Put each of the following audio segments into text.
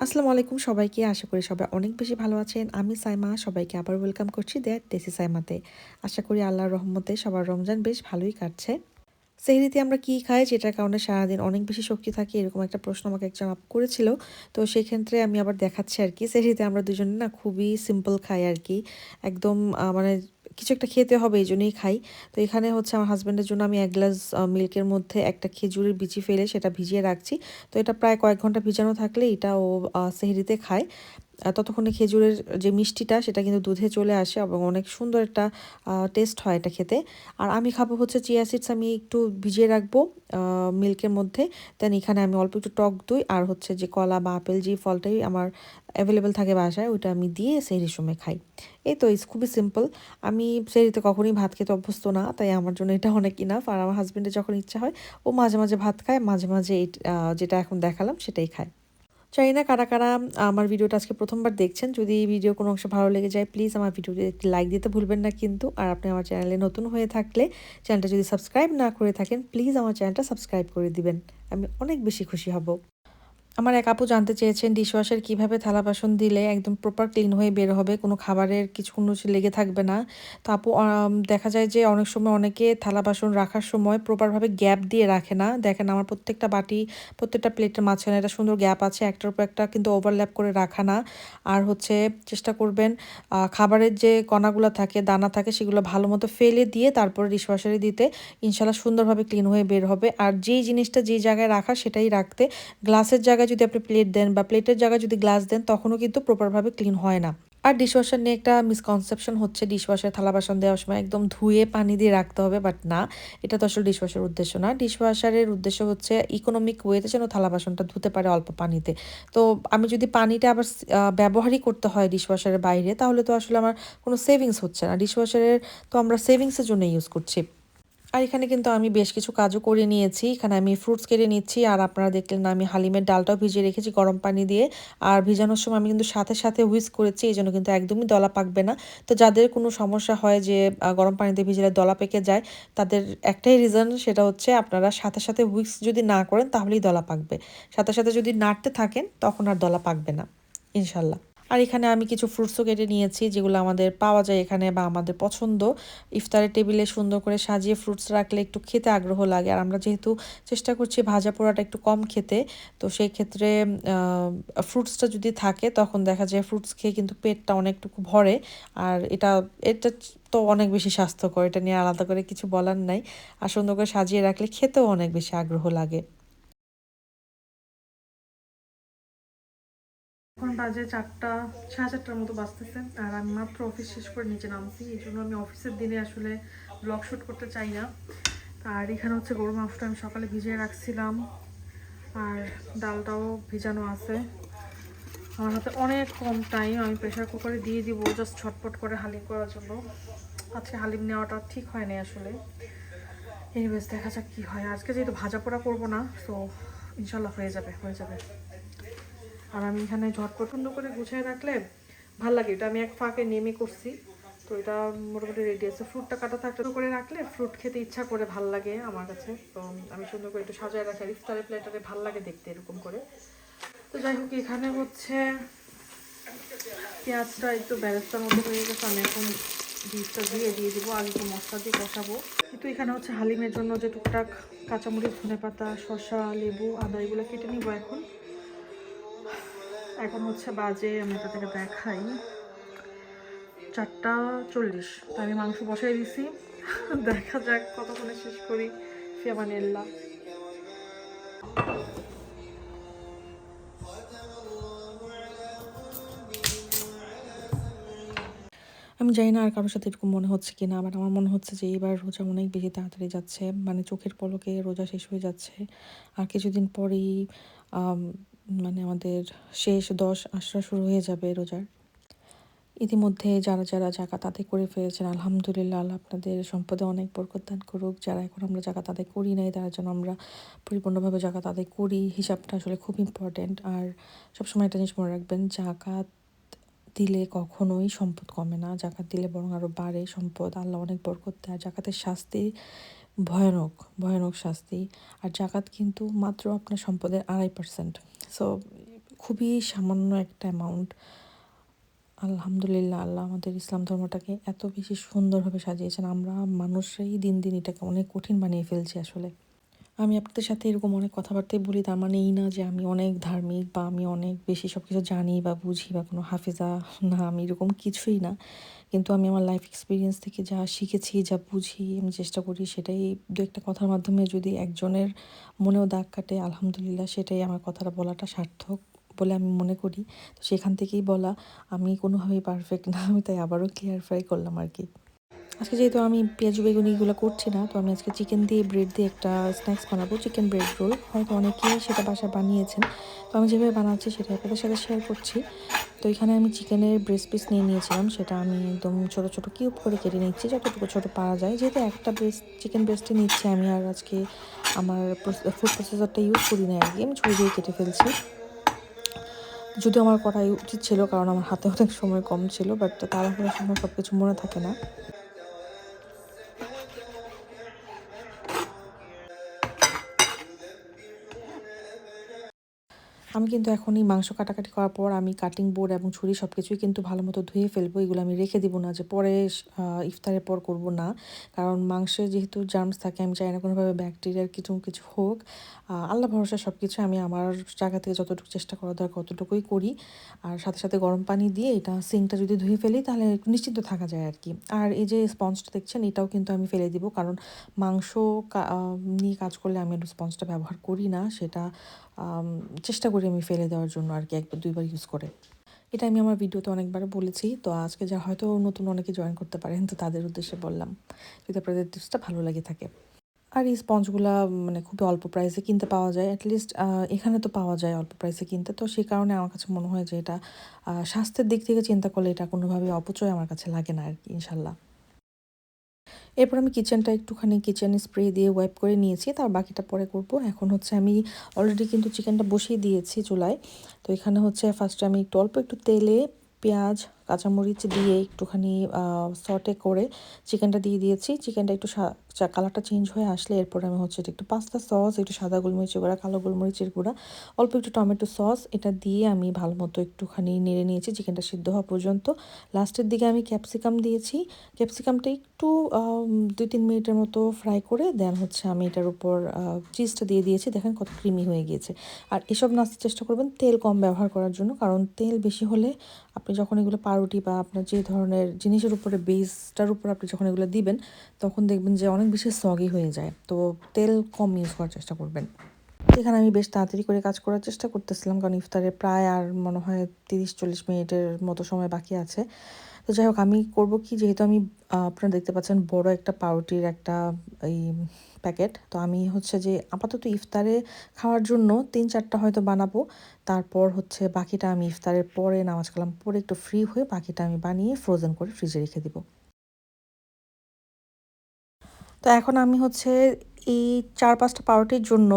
আসসালামু আলাইকুম সবাইকে। আশা করি সবাই অনেক বেশি ভালো আছেন। আমি সাইমা, সবাইকে আবার ওয়েলকাম করছি দেশি সাইমাতে। আশা করি আল্লাহর রহমতে সবার রমজান বেশ ভালোই কাটছে। সেহরিতে আমরা কি খাই যেটার কারণে সারাদিন অনেক বেশি শক্তি থাকে, এরকম একটা প্রশ্ন আমাকে একজন আপ করেছিল। তো সেই ক্ষেত্রে আমি আবার দেখাচ্ছি আর কি। সেহরিতে আমরা দুজনে না খুবই সিম্পল খাই আর কি। একদম মানে কিছু একটা খেতে হবে এই জন্যই খাই। তো এখানে হচ্ছে আমার হাজব্যান্ডের জন্য আমি 1 গ্লাস মিল্কের মধ্যে একটা খেজুরের বিচি ফেলে সেটা ভিজিয়ে রাখছি। তো এটা প্রায় কয়েক ঘন্টা ভিজানো থাকলে এটা ও সেহরিতে খায়। ততক্ষণে খেজুরের যে মিষ্টিটা সেটা কিন্তু দুধে চলে আসে এবং অনেক সুন্দর একটা টেস্ট হয় এটা খেতে। আর আমি খাবো হচ্ছে চিয়া সিডস, আমি একটু ভিজিয়ে রাখবো মিল্কের মধ্যে। দেন এখানে আমি অল্প একটু টক দই আর হচ্ছে যে কলা বা আপেল যে ফলটাই আমার অ্যাভেলেবেল থাকে বাসায় ওইটা আমি দিয়ে সেহরির সময় খাই। এই তো খুবই সিম্পল। আমি সেহরিতে কখনোই ভাত খেতে অভ্যস্ত না, তাই আমার জন্য এটা অনেক ইনাফ। আর আমার হাজব্যান্ডের যখন ইচ্ছা হয় ও মাঝে মাঝে ভাত খায়, মাঝে মাঝে যেটা এখন দেখালাম সেটাই খায়। জানি না কারা কারা আমার ভিডিওটা আজকে প্রথমবার দেখছেন। যদি এই ভিডিও কোনো অংশ ভালো লেগে যায় প্লিজ আমার ভিডিওতে একটি লাইক দিতে ভুলবেন না কিন্তু। আর আপনি আমার চ্যানেলে নতুন হয়ে থাকলে চ্যানেলটা যদি সাবস্ক্রাইব না করে থাকেন প্লিজ আমার চ্যানেলটা সাবস্ক্রাইব করে দিবেন। আমি অনেক বেশি খুশি হব। আমার এক আপু জানতে চেয়েছেন ডিশওয়াশার কিভাবে থালা বাসন দিলে একদম প্রপার ক্লিন হয়ে বের হবে, কোনো খাবারের কিছু কোনো কিছু লেগে থাকবে না। তো আপু দেখা যায় যে অনেক সময় অনেকে থালা বাসন রাখার সময় প্রপারভাবে গ্যাপ দিয়ে রাখে না। দেখেন আমার প্রত্যেকটা বাটি, প্রত্যেকটা প্লেটের মাঝখানে একটা সুন্দর গ্যাপ আছে, একটার উপর একটা কিন্তু ওভারল্যাপ করে রাখা না। আর হচ্ছে চেষ্টা করবেন খাবারের যে কণাগুলো থাকে, দানা থাকে, সেগুলো ভালো মতো ফেলে দিয়ে তারপরে ডিশওয়াশারে দিতে ইনশাল্লাহ সুন্দরভাবে ক্লিন হয়ে বের হবে। আর যেই জিনিসটা যেই জায়গায় রাখা সেটাই রাখতে। গ্লাসের জায়গায় যদি আপনি প্লেট দেন বা প্লেটের জায়গায় যদি গ্লাস দেন তখনও কিন্তু প্রপারভাবে ক্লিন হয় না। আর ডিশওয়াশার নিয়ে একটা মিসকনসেপশন হচ্ছে ডিশওয়াশার থালা বাসন দেওয়ার সময় একদম ধুয়ে পানি দিয়ে রাখতে হবে, বাট না, এটা তো আসলে ডিশওয়াশার উদ্দেশ্য না। ডিশওয়াশারের উদ্দেশ্য হচ্ছে ইকোনমিক ওয়েতে যেন থালা বাসনটা ধুতে পারে অল্প পানিতে। তো আমি যদি পানিটা আবার ব্যবহারই করতে হয় ডিশওয়াশারের বাইরে তাহলে তো আসলে আমার কোনো সেভিংস হচ্ছে না। ডিশওয়াশারের তো আমরা সেভিংসের জন্য ইউজ করছি। আর এখানে কিন্তু আমি বেশ কিছু কাজও করে নিয়েছি। এখানে আমি ফ্রুটস কেটে নিচ্ছি আর আপনারা দেখলেন আমি হালিমের ডালটাও ভিজিয়ে রেখেছি গরম পানি দিয়ে। আর ভিজানোর সময় আমি কিন্তু সাথে সাথে হুইস্ক করেছি, এই জন্য কিন্তু একদমই দলা পাকবে না। তো যাদের কোনো সমস্যা হয় যে গরম পানিতে ভিজালে দলা পেকে যায়, তাদের একটাই রিজন, সেটা হচ্ছে আপনারা সাথে সাথে হুইস্ক যদি না করেন তাহলেই দলা পাকবে। সাথে সাথে যদি নাড়তে থাকেন তখন আর দলা পাকবে না ইনশাল্লাহ। আর এখানে আমি কিছু ফ্রুটসও কেটে নিয়েছি যেগুলো আমাদের পাওয়া যায় এখানে বা আমাদের পছন্দ। ইফতারের টেবিলে সুন্দর করে সাজিয়ে ফ্রুটস রাখলে একটু খেতে আগ্রহ লাগে। আর আমরা যেহেতু চেষ্টা করছি ভাজা পোড়াটা একটু কম খেতে, তো সেই ক্ষেত্রে ফ্রুটসটা যদি থাকে তখন দেখা যায় ফ্রুটস খেয়ে কিন্তু পেটটা অনেকটুকু ভরে। আর এটা এটা তো অনেক বেশি স্বাস্থ্যকর, এটা নিয়ে আলাদা করে কিছু বলার নাই। আর সুন্দর করে সাজিয়ে রাখলে খেতেও অনেক বেশি আগ্রহ লাগে। এখন বাজে 4টা, 4:30টার মতো বাজতেছে। আর আমি মাত্র অফিস শেষ করে নিচে নামছি, এই জন্য আমি অফিসের দিনে আসলে ব্লগ শ্যুট করতে চাই না। আর এখানে হচ্ছে গরু মাংসটা আমি সকালে ভিজিয়ে রাখছিলাম আর ডালটাও ভিজানো আছে। আমার হাতে অনেক কম টাইম, আমি প্রেশার কুকারে দিয়ে দিব জাস্ট ছটপট করে হালিম করার জন্য। আজকে হালিম নেওয়াটা ঠিক হয়নি আসলে। এনিওয়েজ দেখা যাক কী হয়। আজকে যেহেতু ভাজা পোড়া করবো না, সো ইনশাল্লাহ হয়ে যাবে হয়ে যাবে। আর আমি এখানে ঝটপট সুন্দর করে গুছিয়ে রাখলে ভাল লাগে। এটা আমি এক ফাঁকে নেমে করছি, তো এটা মোটামুটি রেডি আছে। ফ্রুটটা কাটা থাকলে করে রাখলে ফ্রুট খেতে ইচ্ছা করে, ভাল লাগে আমার কাছে। তো আমি সুন্দর করে একটু সাজায় রাখি, আর ইফতারের প্লেটারে ভাল লাগে দেখতে এরকম করে। তো যাই হোক, এখানে হচ্ছে পেঁয়াজটা একটু বেরেস্তার মতো হয়ে গেছে, আমি এখন ডিশটা দিয়ে দেবো। আর একটু মশলা দিয়ে কষাবো। কিন্তু এখানে হচ্ছে হালিমের জন্য যে টুকটাক কাঁচামরিচ, ধনেপাতা, শসা, লেবু, আদা এগুলো কেটে নিব এখন। এখন হচ্ছে বাজে, আমি তাদেরকে দেখাই, 4:40। তো আমি মাংস বসাই দিছি, দেখা যাক কতক্ষণে শেষ করি। ফিয়ামানিল্লাহ। আমি জানি না আর কারোর সাথে এরকম মনে হচ্ছে কি না, বাট আমার মনে হচ্ছে যে এবার রোজা অনেক বেশি তাড়াতাড়ি যাচ্ছে, মানে চোখের পলকে রোজা শেষ হয়ে যাচ্ছে। আর কিছুদিন পরেই মানে আমাদের শেষ 10 আশরা শুরু হয়ে যাবে রোজার। ইতিমধ্যে যারা যারা জাকাত আদায় করে ফেলেছেন আলহামদুলিল্লাহ, আল্লাহ আপনাদের সম্পদে অনেক বরকত দান করুক। যারা এখন আমরা জাকাত আদায় করি নাই তারা যেন আমরা পরিপূর্ণভাবে জাকাত আদায় করি। হিসাবটা আসলে খুব ইম্পর্ট্যান্ট। আর সবসময় একটা জিনিস মনে রাখবেন, জাকাত দিলে কখনোই সম্পদ কমে না, জাকাত দিলে বরং আরও বাড়ে সম্পদ। আল্লাহ অনেক বরকত দেয়। জাকাতের শাস্তি ভয়ানক, ভয়ানক শাস্তি। আর জাকাত কিন্তু মাত্র আপনার সম্পদের 2.5%। সো খুবই সামান্য একটা অ্যামাউন্ট। আলহামদুলিল্লাহ, আল্লাহ আমাদের ইসলাম ধর্মটাকে এত বেশি সুন্দরভাবে সাজিয়েছেন। আমরা মানুষরাই দিন দিন এটাকে অনেক কঠিন বানিয়ে ফেলছি আসলে। আমি আপনাদের সাথে এরকম অনেক কথাবার্তাই বলি, তার মানে এই না যে আমি অনেক ধার্মিক বা আমি অনেক বেশি সব কিছু জানি বা বুঝি বা কোনো হাফেজা। না, আমি এরকম কিছুই না। কিন্তু আমি আমার লাইফ এক্সপিরিয়েন্স থেকে যা শিখেছি, যা বুঝি, আমি চেষ্টা করি সেটাই দু একটা কথার মাধ্যমে যদি একজনের মনেও দাগ কাটে, আলহামদুলিল্লাহ, সেটাই আমার কথাটা বলাটা সার্থক বলে আমি মনে করি। তো সেখান থেকেই বলা। আমি কোনোভাবেই পারফেক্ট না, আমি তাই আবারও ক্লিয়ারিফাই করলাম আর কি। আজকে যেহেতু আমি পেঁয়াজু বেগুনি এগুলো করছি না, তো আমি আজকে চিকেন দিয়ে ব্রেড দিয়ে একটা স্ন্যাক্স বানাবো, চিকেন ব্রেড রোল। হয়তো অনেকেই সেটা বাসায় বানিয়েছেন, তো আমি যেভাবে বানাচ্ছি সেটা আপনাদের সাথে শেয়ার করছি। তো এখানে আমি চিকেনের ব্রেস্ট পিস নিয়ে নিয়েছিলাম, সেটা আমি একদম ছোট ছোট কিউব করে কেটে নিচ্ছি, যতটুকু ছোট পাওয়া যায়। যেহেতু একটা চিকেন ব্রেস্টে নিচ্ছি আমি, আর আজকে আমার ফুড প্রসেসরটা ইউজ করি না আর কি, আমি ছুরি দিয়ে কেটে ফেলছি। যদিও আমার করাই উচিত ছিল, কারণ আমার হাতে অনেক সময় কম ছিল, বাট তাড়াহুড়োর সময় সব কিছু মনে থাকে না। আমি কিন্তু এখন এই মাংস কাটাকাটি করার পর আমি কাটিং বোর্ড এবং ছুরি সব কিছুই কিন্তু ভালো মতো ধুয়ে ফেলবো। এগুলো আমি রেখে দিব না যে পরে ইফতারের পর করব না। কারণ মাংসে যেহেতু জার্মস থাকে, আমি চাই না কোনোভাবে ব্যাকটেরিয়ার কিছু কিছু হোক। আল্লাহ ভরসা সব কিছু আমি আমার জায়গা থেকে যতটুকু চেষ্টা করা দরকার ততটুকুই করি। আর সাথে সাথে গরম পানি দিয়ে এটা সিঙ্কটা যদি ধুয়ে ফেলি তাহলে একটু নিশ্চিন্ত থাকা যায় আর কি। আর এই যে স্পঞ্জটা দেখছেন, এটাও কিন্তু আমি ফেলে দিব, কারণ মাংস নিয়ে কাজ করলে আমি স্পঞ্জটা ব্যবহার করি না। সেটা চেষ্টা করি আমি ফেলে দেওয়ার জন্য আর কি, একবার দুইবার ইউজ করে। এটা আমি আমার ভিডিওতে অনেকবার বলেছি, তো আজকে যা হয়তো নতুন অনেকে জয়েন করতে পারেন, তো তাদের উদ্দেশ্যে বললাম, যদি আপনাদের টিপসটা ভালো লাগে থাকে। আর এই স্পঞ্জগুলা মানে খুবই অল্প প্রাইসে কিনতে পাওয়া যায়, অ্যাটলিস্ট এখানে তো পাওয়া যায় অল্প প্রাইসে কিনতে। তো সেই কারণে আমার কাছে মনে হয় যে এটা স্বাস্থ্যের দিক থেকে চিন্তা করলে এটা কোনোভাবেই অপচয় আমার কাছে লাগে না আর কি, ইনশাল্লাহ। এরপর আমি কিচেনটা একটুখানি কিচেন স্প্রে দিয়ে ওয়াইপ করে নিয়েছি, তার বাকিটা পরে করব। এখন হচ্ছে আমি অলরেডি কিন্তু চিকেনটা বসিয়ে দিয়েছি চুলায়। তো এখানে হচ্ছে ফার্স্টে আমি একটু অল্প একটু তেলে পেঁয়াজ কাঁচামরিচ দিয়ে একটুখানি সটে করে চিকেনটা দিয়ে দিয়েছি। চিকেনটা একটু কালারটা চেঞ্জ হয়ে আসলে এরপর আমি হচ্ছে একটু পাস্তা সস, একটু সাদা গোলমরিচের গুঁড়া, কালো গোলমরিচের গুঁড়া, অল্প একটু টমেটো সস, এটা দিয়ে আমি ভালো মতো একটুখানি নেড়ে নিয়েছি চিকেনটা সিদ্ধ হওয়া পর্যন্ত। লাস্টের দিকে আমি ক্যাপসিকাম দিয়েছি। ক্যাপসিকামটা একটু 2-3 মিনিটের মতো ফ্রাই করে দেন হচ্ছে আমি এটার উপর চিজটা দিয়ে দিয়েছি। দেখেন কত ক্রিমি হয়ে গিয়েছে। আর এসব নাস্তার চেষ্টা করবেন তেল কম ব্যবহার করার জন্য, কারণ তেল বেশি হলে আপনি যখন এগুলো পাউরুটি বা আপনার যে ধরনের জিনিসের উপরে বেসটার উপর আপনি যখন এগুলো দিবেন, তখন দেখবেন যে অনেক বেশি সগি হয়ে যায়। তো তেল কম ইউজ করার চেষ্টা করবেন। এখানে আমি বেশ তাড়াতাড়ি করে কাজ করার চেষ্টা করতেছিলাম, কারণ ইফতারে প্রায় আর মনে হয় 30-40 মিনিটের মতো সময় বাকি আছে। তো যাই হোক, আমি করব কি, যেহেতু আমি আপনারা দেখতে পাচ্ছেন বড় একটা পাউরুটির একটা এই প্যাকেট, তো আমি হচ্ছে যে আপাতত ইফতারে খাওয়ার জন্য 3-4টা হয়তো বানাবো। তারপর হচ্ছে বাকিটা আমি ইফতারের পরে নামাজ কালাম পরে একটু ফ্রি হয়ে বাকিটা আমি বানিয়ে ফ্রোজেন করে ফ্রিজে রেখে দিব। তো এখন আমি হচ্ছে এই 4-5টা পাউরুটির জন্য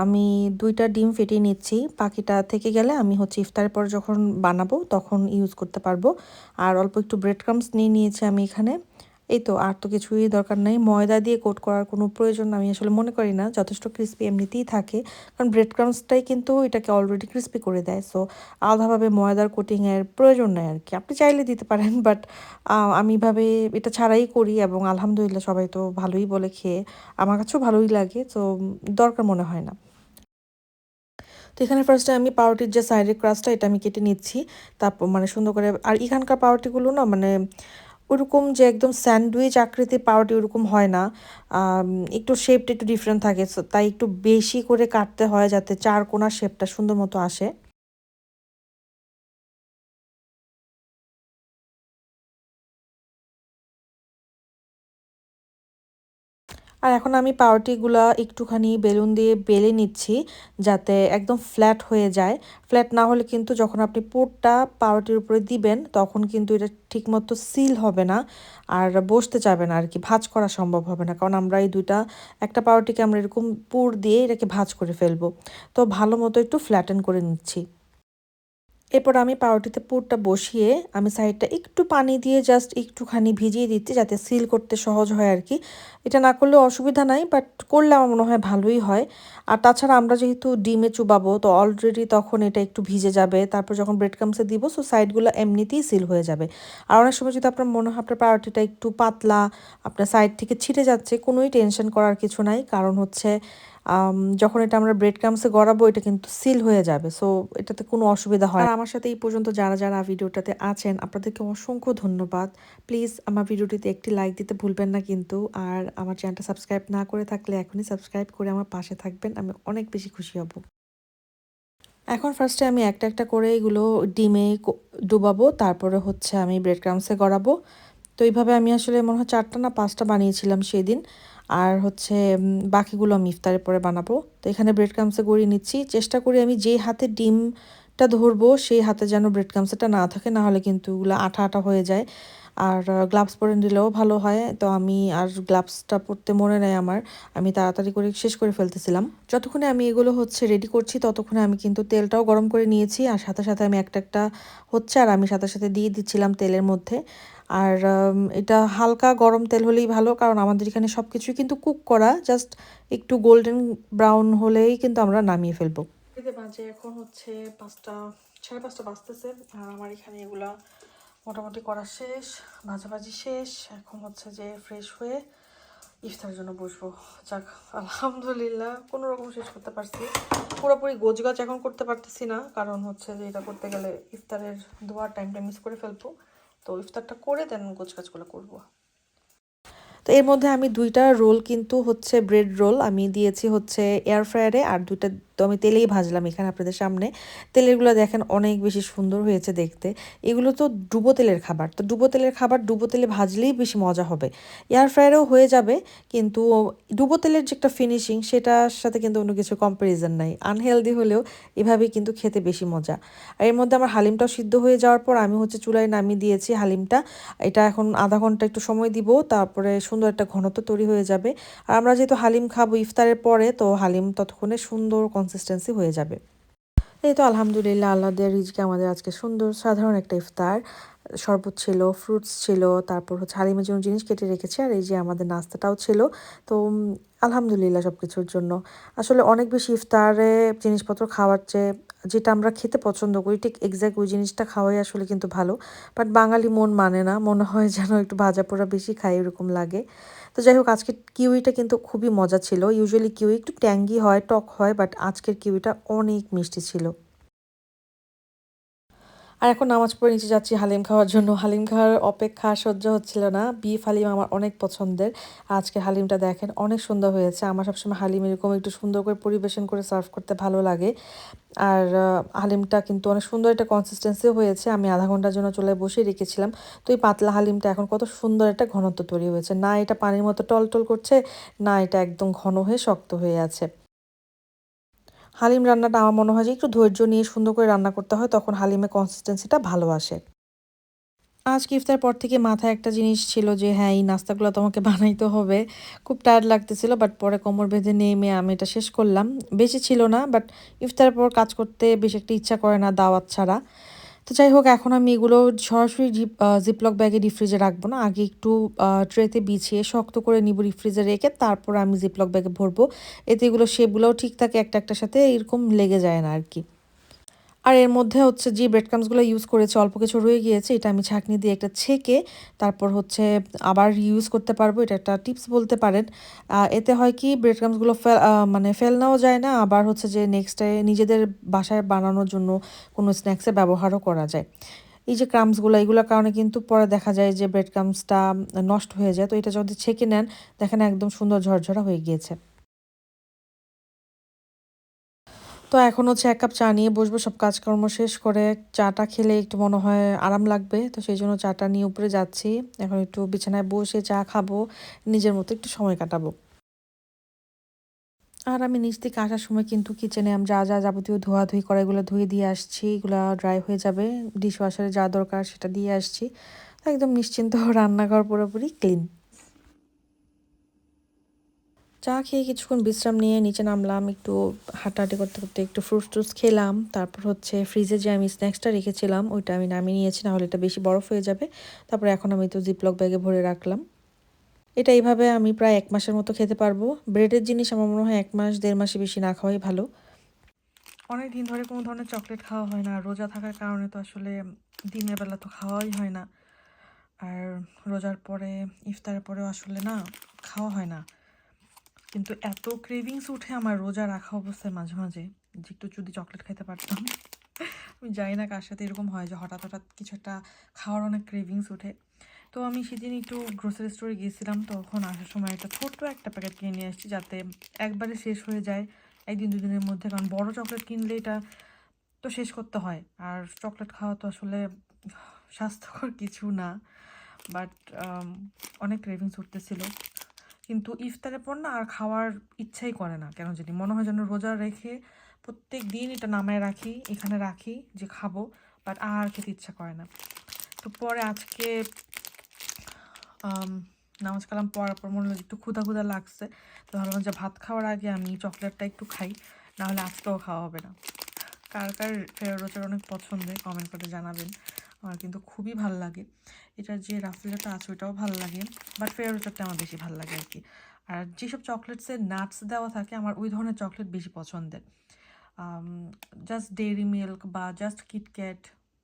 আমি 2টা ডিম ফেটিয়ে নিচ্ছি। বাকিটা থেকে গেলে আমি হচ্ছে ইফতারের পর যখন বানাবো তখন ইউজ করতে পারবো। আর অল্প একটু ব্রেড ক্রাম্বস নিয়ে নিয়েছি আমি এখানে। এই তো, আর তো কিছুই দরকার নেই। ময়দা দিয়ে কোট করার কোনো প্রয়োজন আমি আসলে মনে করি না, যথেষ্ট ক্রিস্পি এমনিতেই থাকে। কারণ ব্রেড ক্রাম্বসটাই কিন্তু এটাকে অলরেডি ক্রিস্পি করে দেয়। সো আলাদাভাবে ময়দার কোটিংয়ের প্রয়োজন নেই আর কি। আপনি চাইলে দিতে পারেন, বাট আমি এভাবে এটা ছাড়াই করি এবং আলহামদুলিল্লাহ সবাই তো ভালোই বলে খেয়ে। আমার কাছেও ভালোই লাগে, তো দরকার মনে হয় না। তো এখানে ফার্স্টে আমি পাউরুটির যে সাইডের ক্রাস্টটা এটা আমি কেটে নিচ্ছি। তারপর মানে সুন্দর করে, আর এখানকার পাউরুটিগুলো না মানে ওরকম যে একদম স্যান্ডউইচ আকৃতির পাউরুটি ওরকম হয় না। একটু শেপটা একটু ডিফারেন্ট থাকে, তাই একটু বেশি করে কাটতে হয় যাতে চার কোণার শেপটা সুন্দর মতো আসে। আর এখন আমি পাউরুটিগুলা একটুখানি বেলুন দিয়ে বেলে নিচ্ছি, যাতে একদম ফ্ল্যাট হয়ে যায়। ফ্ল্যাট না হলে কিন্তু যখন আপনি পুরটা পাউরুটির উপরে দিবেন তখন কিন্তু এটা ঠিকমতো সিল হবে না, আর বসতে চাবে না আর কি, ভাঁজ করা সম্ভব হবে না। কারণ আমরা এই দুইটা, একটা পাউরুটিকে আমরা এরকম পুর দিয়ে এটাকে ভাঁজ করে ফেলবো। তো ভালো মতো একটু ফ্ল্যাটেন করে নিচ্ছি। এরপর আমি পাউরুটিতে পুরটা বসিয়ে আমি সাইডটা একটু পানি দিয়ে জাস্ট একটুখানি ভিজিয়ে দিচ্ছি যাতে সিল করতে সহজ হয় আর কি। এটা না করলে অসুবিধা নাই, বাট করলে আমার মনে হয় ভালোই হয়। আর তাছাড়া আমরা যেহেতু ডিমে চুবাবো তো অলরেডি তখন এটা একটু ভিজে যাবে, তারপর যখন ব্রেড ক্রামসে দিব সো সাইডগুলো এমনিতেই সিল হয়ে যাবে। আর অনেক সময় যদি আপনার মনে হয় আপনার পাউরুটিটা একটু পাতলা, আপনার সাইড থেকে ছিটে যাচ্ছে, কোনোই টেনশন করার কিছু নাই, কারণ হচ্ছে যখন এটা আমরা ব্রেড ক্রামসে গড়াবো এটা কিন্তু সিল হয়ে যাবে, সো এটাতে কোনো অসুবিধা হয়। আর আমার সাথে এই পর্যন্ত যারা যারা ভিডিওটাতে আছেন আপনাদেরকে অসংখ্য ধন্যবাদ। প্লিজ আমার ভিডিওটিতে একটি লাইক দিতে ভুলবেন না কিন্তু। আর আমার চ্যানেলটা সাবস্ক্রাইব না করে থাকলে এখনই সাবস্ক্রাইব করে আমার পাশে থাকবেন, আমি অনেক বেশি খুশি হব। এখন ফার্স্টে আমি একটা একটা করে এগুলো ডিমে ডুবাবো, তারপরে হচ্ছে আমি ব্রেড ক্রামসে গড়াবো। তো এইভাবে আমি আসলে মনে হয় 4টা না 5টা বানিয়েছিলাম সেদিন। আর হচ্ছে বাকিগুলো আমি ইফতারের পরে বানাবো। তো এখানে ব্রেড ক্রামসে গড়িয়ে নিচ্ছি, চেষ্টা করি আমি যেই হাতে ডিমটা ধরবো সেই হাতে যেন ব্রেড ক্রামসটা না থাকে, না হলে কিন্তু এগুলো আঠা আঠা হয়ে যায়। আর গ্লাভস পরে নিলেও ভালো হয়, তো আমি আর গ্লাভসটা পরতে মনে নেই আমার, আমি তাড়াতাড়ি করে শেষ করে ফেলতেছিলাম। যতক্ষণে আমি এগুলো হচ্ছে রেডি করছি ততক্ষণে আমি কিন্তু তেলটাও গরম করে নিয়েছি, আর সাথে সাথে আমি একটা একটা হচ্ছে আর আমি সাথে সাথে দিয়ে দিচ্ছিলাম তেলের মধ্যে। আর এটা হালকা গরম তেল হলেই ভালো, কারণ আমাদের এখানে সব কিছুই কিন্তু কুক করা, জাস্ট একটু গোল্ডেন ব্রাউন হলেই কিন্তু আমরা নামিয়ে ফেলবো। এতে বাজে এখন হচ্ছে 5টা, 5:30 বাজতেছে, আর আমার এখানে এগুলা মোটামুটি করা শেষ, ভাজাভাজি শেষ। এখন হচ্ছে যে ফ্রেশ হয়ে ইফতারের জন্য বসবো। যাক, আলহামদুলিল্লাহ কোনো রকম শেষ করতে পারছি। পুরোপুরি গোছগাছ এখন করতে পারতেছি না, কারণ হচ্ছে যে এটা করতে গেলে ইফতারের দোয়ার টাইমটা মিস করে ফেলবো। তো ইফতারটা করে দেন গোছগাছগুলো করবো। তো এর মধ্যে আমি 2টা রোল কিন্তু হচ্ছে ব্রেড রোল আমি দিয়েছি হচ্ছে এয়ার ফ্রায়ারে, আর 2টা তো আমি তেলেই ভাজলাম এখানে আপনাদের সামনে। তেলেরগুলো দেখেন অনেক বেশি সুন্দর হয়েছে দেখতে। এগুলো তো ডুবো তেলের খাবার, তো ডুবো তেলের খাবার ডুবো তেলে ভাজলেই বেশি মজা হবে। এয়ার ফ্রায়ারেও হয়ে যাবে, কিন্তু ডুবো তেলের যে একটা ফিনিশিং সেটার সাথে কিন্তু অন্য কিছু কম্প্যারিজন নাই। আনহেলদি হলেও এভাবেই কিন্তু খেতে বেশি মজা। আর এর মধ্যে আমার হালিমটাও সিদ্ধ হয়ে যাওয়ার পর আমি হচ্ছে চুলায় নামিয়ে দিয়েছি হালিমটা। এটা এখন আধা ঘন্টা একটু সময় দিব, তারপরে সুন্দর একটা ঘনত্ব তৈরি হয়ে যাবে। আর আমরা যেহেতু হালিম খাবো ইফতারের পরে, তো হালিম ততক্ষণে সুন্দর কনসিস্টেন্সি হয়ে যাবে। এই তো আলহামদুলিল্লাহ, আল্লাহ দেয়ার রিজকে আমাদের আজকে সুন্দর সাধারণ একটা ইফতার। শরবত ছিল, ফ্রুটস ছিল, তারপর হচ্ছে হালিমের জন্য জিনিস কেটে রেখেছে, আর এই যে আমাদের নাস্তাটাও ছিল। তো আলহামদুলিল্লাহ সব কিছুর জন্য। আসলে অনেক বেশি ইফতারে জিনিসপত্র খাওয়ার চেয়ে যেটা আমরা খেতে পছন্দ করি ঠিক এক্স্যাক্ট ওই জিনিসটা খাওয়াই আসলে কিন্তু ভালো। বাট বাঙালি মন মানে না, মনে হয় যেন একটু ভাজা পোড়া বেশি খাই এরকম লাগে। তো যাই হোক, আজকে কিউইটা কিন্তু খুবই মজা ছিল। ইউজুয়ালি কিউই একটু ট্যাঙ্গি হয়, টক হয়, বাট আজকের কিউইটা অনেক মিষ্টি ছিল। আর এখন নামাজ পড়ে নিচে যাচ্ছি হালিম খাওয়ার জন্য। হালিম খাওয়ার অপেক্ষা সহ্য হচ্ছিল না। বিফ হালিম আমার অনেক পছন্দের। আজকে হালিমটা দেখেন অনেক সুন্দর হয়েছে। আমার সবসময় হালিম এরকম একটু সুন্দর করে পরিবেশন করে সার্ভ করতে ভালো লাগে। আর হালিমটা কিন্তু অনেক সুন্দর একটা কনসিস্টেন্সিও হয়েছে। আমি আধা ঘন্টার জন্য চুলায় বসিয়ে রেখেছিলাম। তো এই পাতলা হালিমটা এখন কত সুন্দর একটা ঘনত্ব তৈরি হয়েছে। না এটা পানির মতো টলটল করছে, না এটা একদম ঘন হয়ে শক্ত হয়ে আছে। হালিম রান্নাটা আমার মনে হয় যে একটু ধৈর্য নিয়ে সুন্দর করে রান্না করতে হয়, তখন হালিমের কনসিস্টেন্সিটা ভালো আসে। আজকে ইফতার পর থেকে মাথায় একটা জিনিস ছিল যে হ্যাঁ, এই নাস্তাগুলো তোমাকে বানাইতে হবে। খুব টায়ার্ড লাগতেছিল, বাট পরে কোমর বেঁধে নেমে আমি এটা শেষ করলাম। বেশি ছিল না, বাট ইফতারের পর কাজ করতে বেশি একটা ইচ্ছা করে না দাওয়াত ছাড়া। তো যাই হোক, এখন আমি এগুলো সরাসরি জিপলক ব্যাগে ডিপ ফ্রিজে রাখবো না, আগে একটু ট্রেতে বিছিয়ে শক্ত করে নিব ডিপ ফ্রিজে রেখে, তারপর আমি জিপলক ব্যাগে ভরবো। এতে এগুলো শেপগুলোও ঠিক থাকে, একটা একটার সাথে এরকম লেগে যায় না আর কি। আর এর মধ্যে হচ্ছে যে ব্রেড ক্রামসগুলো ইউজ করেছে অল্প কিছু রয়ে গিয়েছে, এটা আমি ছাঁকনি দিয়ে একটা ছেঁকে তারপর হচ্ছে আবার ইউজ করতে পারবো। এটা একটা টিপস বলতে পারেন। এতে হয় কি ব্রেড ক্রামসগুলো মানে ফেলনাও যায় না, আবার হচ্ছে যে নেক্সট ডে নিজেদের বাসায় বানানোর জন্য কোনো স্ন্যাক্সে ব্যবহারও করা যায়। এই যে ক্রামসগুলো এগুলোর কারণে কিন্তু পরে দেখা যায় যে ব্রেড ক্রামসটা নষ্ট হয়ে যায়, তো এটা যদি ছেঁকে নেন দেখেন একদম সুন্দর ঝরঝরা হয়ে গিয়েছে। তো এখন হচ্ছে 1 কাপ চা নিয়ে বসবো, সব কাজকর্ম শেষ করে। চাটা খেলে একটু মনে হয় আরাম লাগবে। তো সেইজন্য চাটা নিয়ে উপরে যাচ্ছি। এখন একটু বিছানায় বসে চা খাবো। নিজের মতো একটু সময় কাটাবো। আর আমি নিচ থেকে আসার সময় কিন্তু কিচেনে আমি যা যা যাবতীয় ধোয়াধুয়ি করা এগুলো ধুয়ে দিয়ে আসছি। এগুলা ড্রাই হয়ে যাবে। ডিশওয়াশারে যা দরকার সেটা দিয়ে আসছি। তো একদম নিশ্চিন্ত রান্নাঘর পুরোপুরি ক্লিন। চা খেয়ে কিছুক্ষণ বিশ্রাম নিয়ে নিচে নামলাম, একটু হাঁটাহাঁটি করতে করতে একটু ফ্রুটস টুটস খেলাম। তারপর হচ্ছে ফ্রিজে যে আমি স্ন্যাক্সটা রেখেছিলাম ওইটা আমি নামিয়ে নিয়েছি, নাহলে এটা বেশি বরফ হয়ে যাবে। তারপরে এখন আমি তো জিপলক ব্যাগে ভরে রাখলাম। এটা এইভাবে আমি প্রায় 1 মাসের মতো খেতে পারবো। ব্রেডের জিনিস আমার মনে হয় 1 মাস 1.5 মাসে বেশি না খাওয়াই ভালো। অনেক দিন ধরে কোনো ধরনের চকলেট খাওয়া হয় না, রোজা থাকার কারণে তো আসলে দিনের বেলা তো খাওয়াই হয় না। আর রোজার পরে ইফতারের পরেও আসলে না খাওয়া হয় না। কিন্তু এত ক্রেভিংস উঠে আমার রোজা রাখা অবস্থায় মাঝে মাঝে, যে একটু যদি চকলেট খাইতে পারতাম। আমি জানি না কার সাথে এরকম হয় যে হঠাৎ হঠাৎ কিছু একটা খাওয়ার অনেক ক্রেভিংস ওঠে। তো আমি সেদিন একটু গ্রোসারি স্টোরে গিয়েছিলাম, তখন আসার সময় একটা ছোট্ট একটা প্যাকেট কিনে নিয়ে আসছি, যাতে একবারে শেষ হয়ে যায় 1-2 দিনের মধ্যে। কারণ বড় চকলেট কিনলে এটা তো শেষ করতে হয়, আর চকলেট খাওয়া তো আসলে স্বাস্থ্যকর কিছু না। বাট অনেক ক্রেভিংস উঠতেছিল, কিন্তু ইফতারের পর না আর খাওয়ার ইচ্ছাই করে না কেন জানি। মনে হয় যেন রোজা রেখে প্রত্যেক দিন এটা নামায় রাখি, এখানে রাখি যে খাবো, বাট আর খেতে ইচ্ছা করে না। তো পরে আজকে নামাজ কালাম পড়ার পর মনে হলো একটু ক্ষুধা ক্ষুধা লাগছে, তো ভাবলাম যে ভাত খাওয়ার আগে আমি চকলেটটা একটু খাই, নাহলে আজকেও খাওয়া হবে না। কার কার ফেরো রোজার অনেক পছন্দের কমেন্ট করে জানাবেন। আমার কিন্তু খুবই ভাল লাগে, এটার যে রাফলেটা আছে ওইটাও ভালো লাগে, বাট ফেরো রোজারটা আমার বেশি ভালো লাগে আর কি। আর যেসব চকলেটসে নাটস দেওয়া থাকে আমার ওই ধরনের চকলেট বেশি পছন্দের। জাস্ট ডেইরি মিল্ক বা জাস্ট কিটক্যাট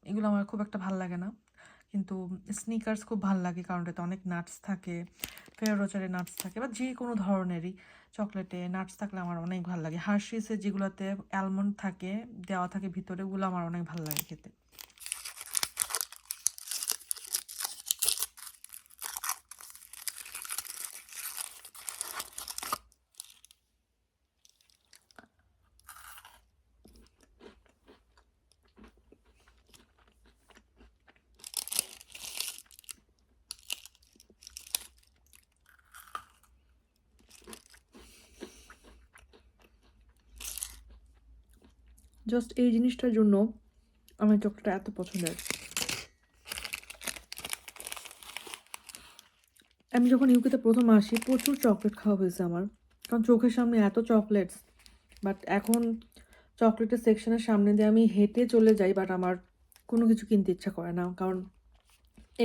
এগুলো আমার খুব একটা ভালো লাগে না, কিন্তু স্নিকার্স খুব ভালো লাগে, কারণ এটাতে অনেক নাটস থাকে, ফেরো রোজারে নাটস থাকে, বা যে কোনো ধরনেরই চকলেটে নাটস থাকলে আমার অনেক ভালো লাগে। হার্শিসে যেগুলোতে অ্যালমন্ড থাকে দেওয়া থাকে ভিতরে, ওগুলো আমার অনেক ভালো লাগে খেতে। জাস্ট এই জিনিসটার জন্য আমার চকলেটটা এত পছন্দের। আমি যখন ইউকেতে প্রথম আসি প্রচুর চকলেট খাওয়া হয়েছে আমার, কারণ চোখের সামনে এত চকলেটস। বাট এখন চকলেটের সেকশনের সামনে দিয়ে আমি হেঁটে চলে যাই, বাট আমার কোনো কিছু কিনতে ইচ্ছা করে না, কারণ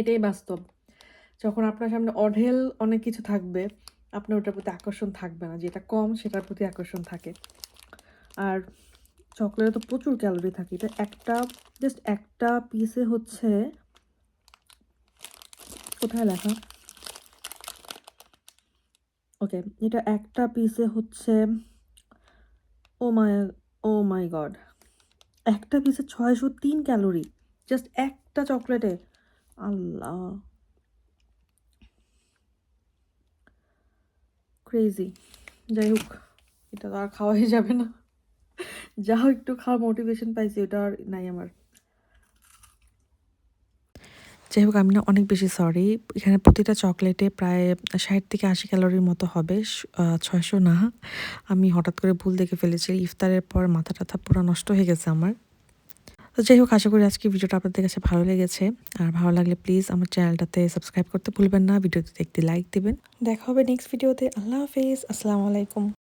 এটাই বাস্তব। যখন আপনার সামনে অঢেল অনেক কিছু থাকবে, আপনার ওটার প্রতি আকর্ষণ থাকবে না, যেটা কম সেটার প্রতি আকর্ষণ থাকে। আর চকলেটে তো প্রচুর ক্যালোরি থাকে, এটা একটা জাস্ট একটা পিসে হচ্ছে, কোথায় লেখা, ওকে, এটা একটা পিসে হচ্ছে, ও মাই ও মাই গড, একটা পিসে 603 ক্যালোরি, জাস্ট একটা চকলেটে। আল্লাহ, ক্রেজি। যাই হোক, এটা তো আর খাওয়াই যাবে না, যা একটু খাওয়ার মোটিভেশন পাইছি ওটা আর নাই আমার। যাই হোক, আমি না অনেক বেশি সরি, এখানে প্রতিটা চকলেটে প্রায় 60 থেকে 80 ক্যালোরির মতো হবে, 600 না। আমি হঠাৎ করে ভুল দেখে ফেলেছি, ইফতারের পর মাথা টাথা পুরো নষ্ট হয়ে গেছে আমার। তো যাই হোক, আশা করি আজকে ভিডিওটা আপনাদের কাছে ভালো লেগেছে। আর ভালো লাগলে প্লিজ আমার চ্যানেলটাতে সাবস্ক্রাইব করতে ভুলবেন না, ভিডিওতে একটি লাইক দিবেন। দেখা হবে নেক্সট ভিডিওতে। আল্লাহ হাফিজ, আসসালামু আলাইকুম।